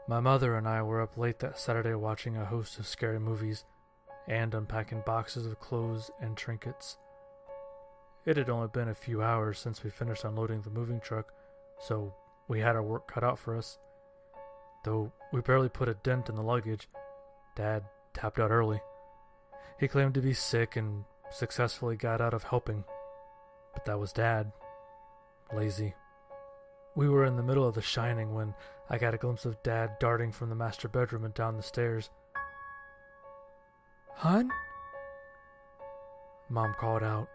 My mother and I were up late that Saturday watching a host of scary movies and unpacking boxes of clothes and trinkets. It had only been a few hours since we finished unloading the moving truck, so we had our work cut out for us. Though we barely put a dent in the luggage, Dad tapped out early. He claimed to be sick and successfully got out of helping. But that was Dad. Lazy. We were in the middle of The Shining when I got a glimpse of Dad darting from the master bedroom and down the stairs. "Hun?" Mom called out.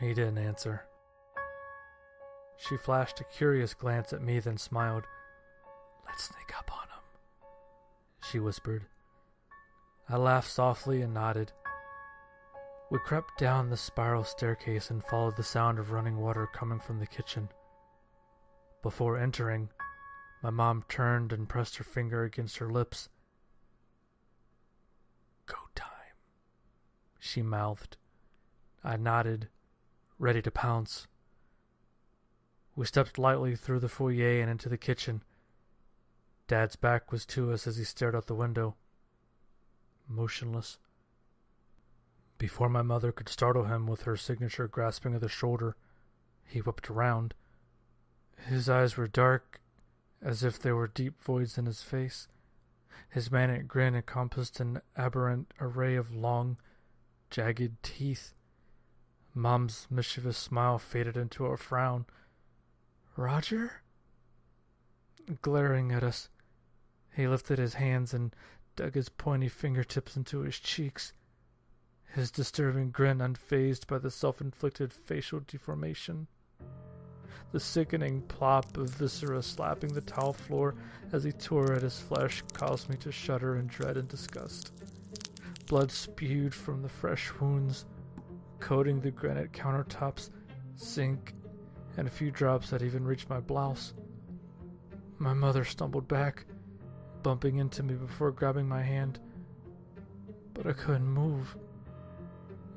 He didn't answer. She flashed a curious glance at me, then smiled. "Let's sneak up on him," she whispered. I laughed softly and nodded. We crept down the spiral staircase and followed the sound of running water coming from the kitchen. Before entering, my mom turned and pressed her finger against her lips. "Go time," she mouthed. I nodded, ready to pounce. We stepped lightly through the foyer and into the kitchen. Dad's back was to us as he stared out the window, motionless. Before my mother could startle him with her signature grasping of the shoulder, he whipped around. His eyes were dark, as if there were deep voids in his face. His manic grin encompassed an aberrant array of long, jagged teeth. Mom's mischievous smile faded into a frown. "Roger?" Glaring at us, he lifted his hands and dug his pointy fingertips into his cheeks, his disturbing grin unfazed by the self-inflicted facial deformation. The sickening plop of viscera slapping the tile floor as he tore at his flesh caused me to shudder in dread and disgust. Blood spewed from the fresh wounds, coating the granite countertops, sink, and a few drops that even reached my blouse. My mother stumbled back, bumping into me before grabbing my hand. But I couldn't move.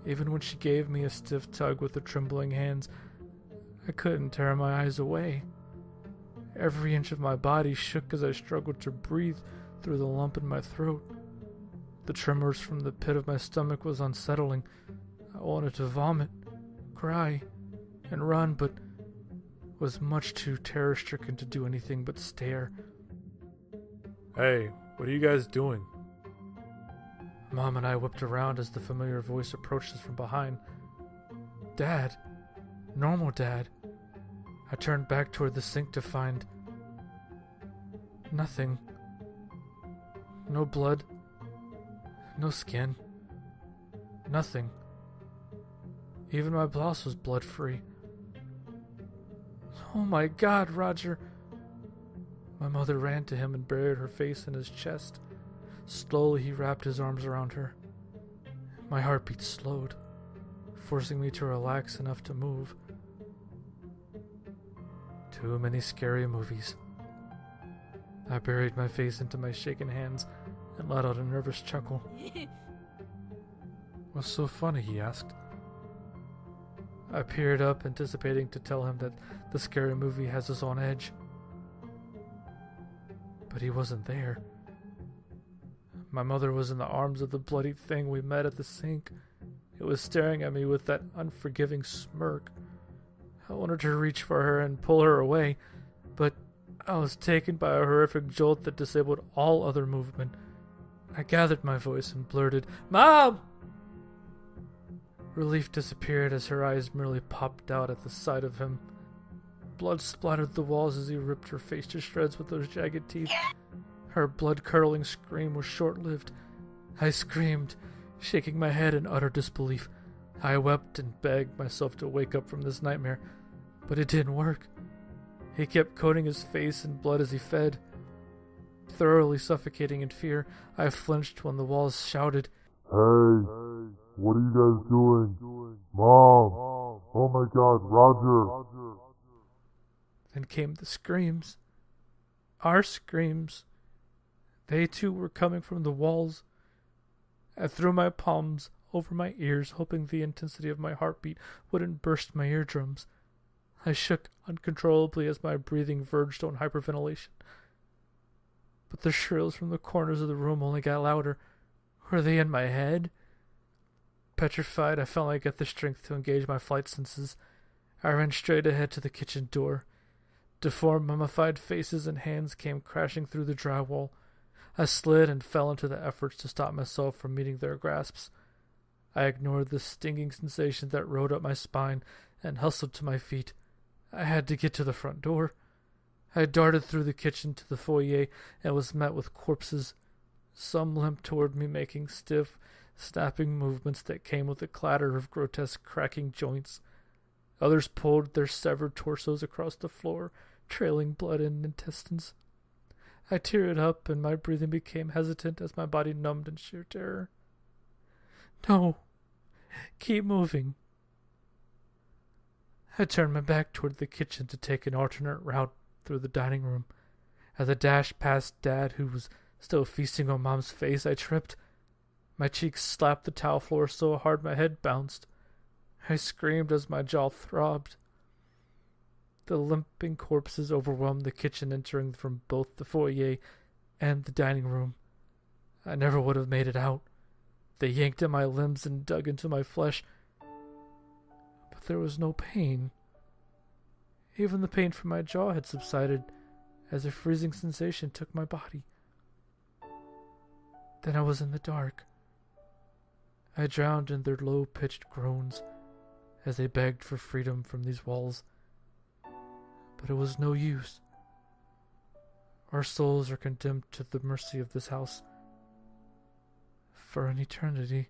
Even when she gave me a stiff tug with her trembling hands, I couldn't tear my eyes away. Every inch of my body shook as I struggled to breathe through the lump in my throat. The tremors from the pit of my stomach was unsettling. I wanted to vomit, cry, and run, but was much too terror-stricken to do anything but stare. "Hey, what are you guys doing?" Mom and I whipped around as the familiar voice approached us from behind. "Dad. Normal Dad." I turned back toward the sink to find nothing. No blood. No skin. Nothing. Even my blouse was blood-free. "Oh my God, Roger!" My mother ran to him and buried her face in his chest. Slowly he wrapped his arms around her. My heartbeat slowed, forcing me to relax enough to move. Too many scary movies. I buried my face into my shaking hands and let out a nervous chuckle. "What's so funny?" he asked. I peered up, anticipating to tell him that the scary movie has us on edge. But he wasn't there. My mother was in the arms of the bloody thing we met at the sink. It was staring at me with that unforgiving smirk. I wanted to reach for her and pull her away, but I was taken by a horrific jolt that disabled all other movement. I gathered my voice and blurted, "Mom!" Relief disappeared as her eyes merely popped out at the sight of him. Blood splattered the walls as he ripped her face to shreds with those jagged teeth. Her blood-curdling scream was short-lived. I screamed, shaking my head in utter disbelief. I wept and begged myself to wake up from this nightmare, but it didn't work. He kept coating his face in blood as he fed. Thoroughly suffocating in fear, I flinched when the walls shouted, "Hey, what are you guys doing? Mom! Oh my God, Roger!" Then came the screams. Our screams. They too were coming from the walls. I threw my palms over my ears, hoping the intensity of my heartbeat wouldn't burst my eardrums. I shook uncontrollably as my breathing verged on hyperventilation. but the shrills from the corners of the room only got louder. Were they in my head? Petrified, I finally got the strength to engage my flight senses. I ran straight ahead to the kitchen door. Deformed, mummified faces and hands came crashing through the drywall. I slid and fell into the efforts to stop myself from meeting their grasps. I ignored the stinging sensation that rode up my spine and hustled to my feet. I had to get to the front door. I darted through the kitchen to the foyer and was met with corpses. Some limped toward me, making stiff, snapping movements that came with a clatter of grotesque cracking joints. Others pulled their severed torsos across the floor, trailing blood and intestines. I teared up, and my breathing became hesitant as my body numbed in sheer terror. No! Keep moving! I turned my back toward the kitchen to take an alternate route through the dining room. As I dashed past Dad, who was still feasting on Mom's face, I tripped. My cheeks slapped the tile floor so hard my head bounced. I screamed as my jaw throbbed. The limping corpses overwhelmed the kitchen, entering from both the foyer and the dining room. I never would have made it out. They yanked at my limbs and dug into my flesh. But there was no pain. Even the pain from my jaw had subsided as a freezing sensation took my body. Then I was in the dark. I drowned in their low-pitched groans as they begged for freedom from these walls. But it was no use. Our souls are condemned to the mercy of this house for an eternity.